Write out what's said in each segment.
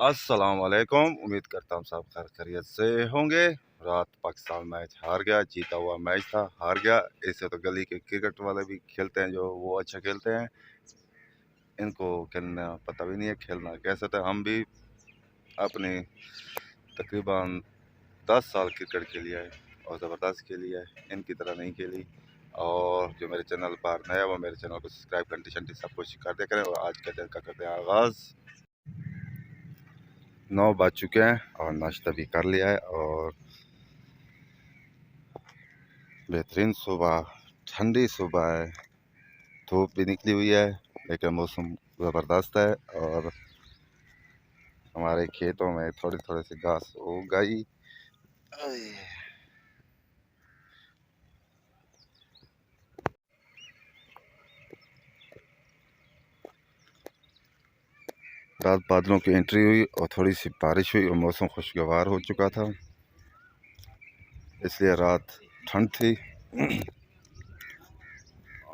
अस्सलाम वालेकुम। उम्मीद करता हूँ सब खैर खैरियत से होंगे। रात पाकिस्तान मैच हार गया, जीता हुआ मैच था, हार गया। ऐसे तो गली के क्रिकेट वाले भी खेलते हैं जो वो अच्छा खेलते हैं, इनको खेलना पता भी नहीं है खेलना कैसे था। हम भी अपने तकरीबन 10 साल क्रिकेट खेली है और ज़बरदस्त खेली है, इनकी तरह नहीं खेली। और जो मेरे चैनल पर नया वो मेरे चैनल को सब्सक्राइब घंटी शंटी सब कुछ कर दिया करें। और आज के दिन का करते हैं आगाज़। 9 बज चुके हैं और नाश्ता भी कर लिया है और बेहतरीन सुबह, ठंडी सुबह है, धूप भी निकली हुई है लेकिन मौसम ज़बरदस्त है। और हमारे खेतों में थोड़ी थोड़ी सी घास उग गई। रात बादलों की एंट्री हुई और थोड़ी सी बारिश हुई और मौसम खुशगवार हो चुका था, इसलिए रात ठंड थी।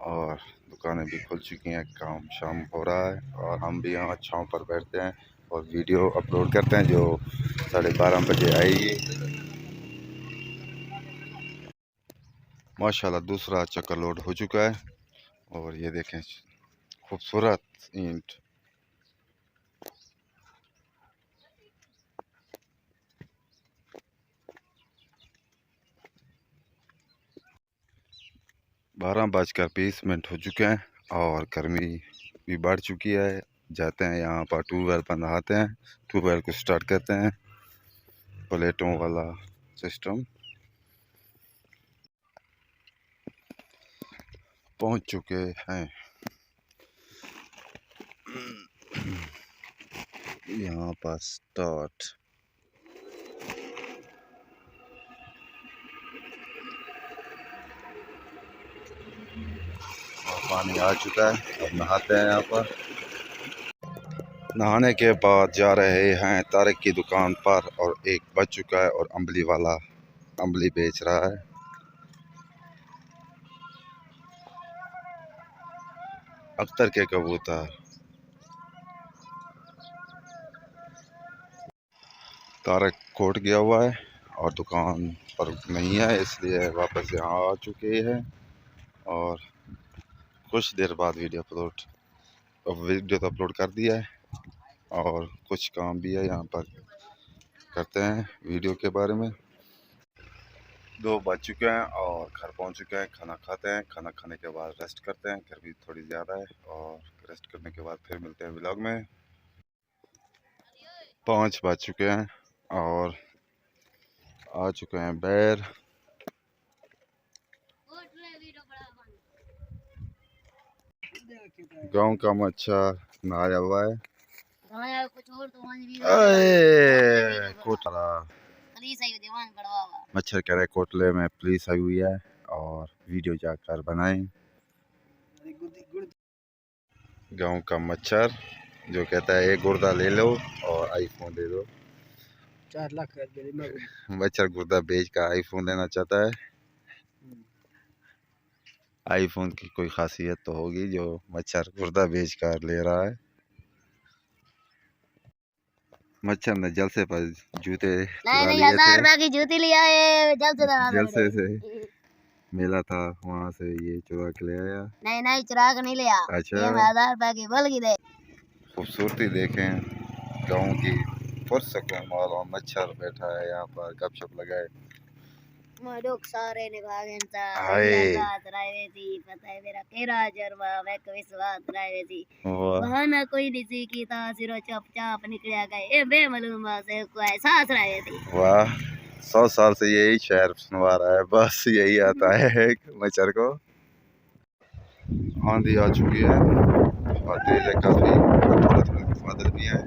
और दुकानें भी खुल चुकी हैं, काम शाम हो रहा है और हम भी यहाँ छाँव पर बैठते हैं और वीडियो अपलोड करते हैं जो 12:30 बजे आएगी। माशाल्लाह दूसरा चक्कर लोड हो चुका है और ये देखें खूबसूरत ईंट। बारह बजकर 20 मिनट हो चुके हैं और गर्मी भी बढ़ चुकी है। जाते हैं यहाँ पर ट्यूबवेल पर नहाते हैं, ट्यूबवेल को स्टार्ट करते हैं, प्लेटों वाला सिस्टम। पहुँच चुके हैं यहाँ पर स्टार्ट। पानी आ चुका है, अब नहाते हैं यहाँ पर। नहाने के बाद जा रहे हैं तारिक की दुकान पर और 1 बज चुका है और अम्बली वाला अम्बली बेच रहा है। अख्तर के कबूतर तारिक कोट गया हुआ है और दुकान पर नहीं है, इसलिए वापस यहाँ आ चुके हैं। और कुछ देर बाद वीडियो तो अपलोड कर दिया है और कुछ काम भी है यहाँ पर, करते हैं वीडियो के बारे में। 2 बज चुके हैं और घर पहुँच चुके हैं। खाना खाते हैं, खाना खाने के बाद रेस्ट करते हैं, गर्मी थोड़ी ज़्यादा है और रेस्ट करने के बाद फिर मिलते हैं व्लॉग में। 5 बज चुके हैं और आ चुके हैं बैर। गांव का मच्छर नहाया हुआ है। कोटला मच्छर कह रहे कोटले में पुलिस आई हुई है और वीडियो जाकर बनाएं। गांव का मच्छर जो कहता है एक गुर्दा ले लो और आईफोन दे दो। 4 लाख मच्छर गुर्दा बेच कर आईफोन लेना चाहता है। आईफोन की कोई खासियत तो होगी जो मच्छर गुर्दा बेच कर ले रहा है। मच्छर ने जलसे पर जूते चुरा लिए थे। की जूती लिया है जलसे से मेला था, वहाँ से ये चुरा के ले आया। नहीं चुरा के नहीं लिया। अच्छा, ये 1000 की बोल की दे। खूबसूरती देखें गाँव की, पुरसकून माहौल, मच्छर बैठा है यहाँ पर गपशप लगाए। सारे ने पता है मेरा केरा जरवा मैं विश्वास थी वहां ना कोई नहीं की था सिरो चुपचाप निकलिया गए बेमालूम से कोई एहसास रहे थी। वाह, 100 साल से यही शहर सुनवा रहा है, बस यही आता है मच्छर को। आंधी आ चुकी है और तेज है काफी, थोड़े बादल भी है।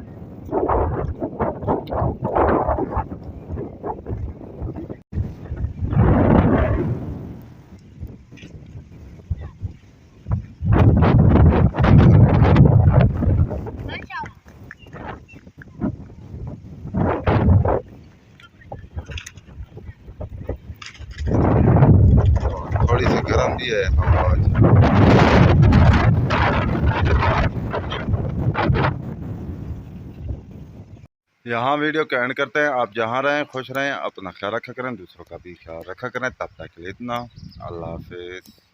थोड़ी सी गर्म भी है आज। यहाँ वीडियो को एंड करते हैं। आप जहाँ रहें खुश रहें, अपना ख्याल रखा करें, दूसरों का भी ख्याल रखा करें। तब तक के लिए इतना, अल्लाह हाफिज़।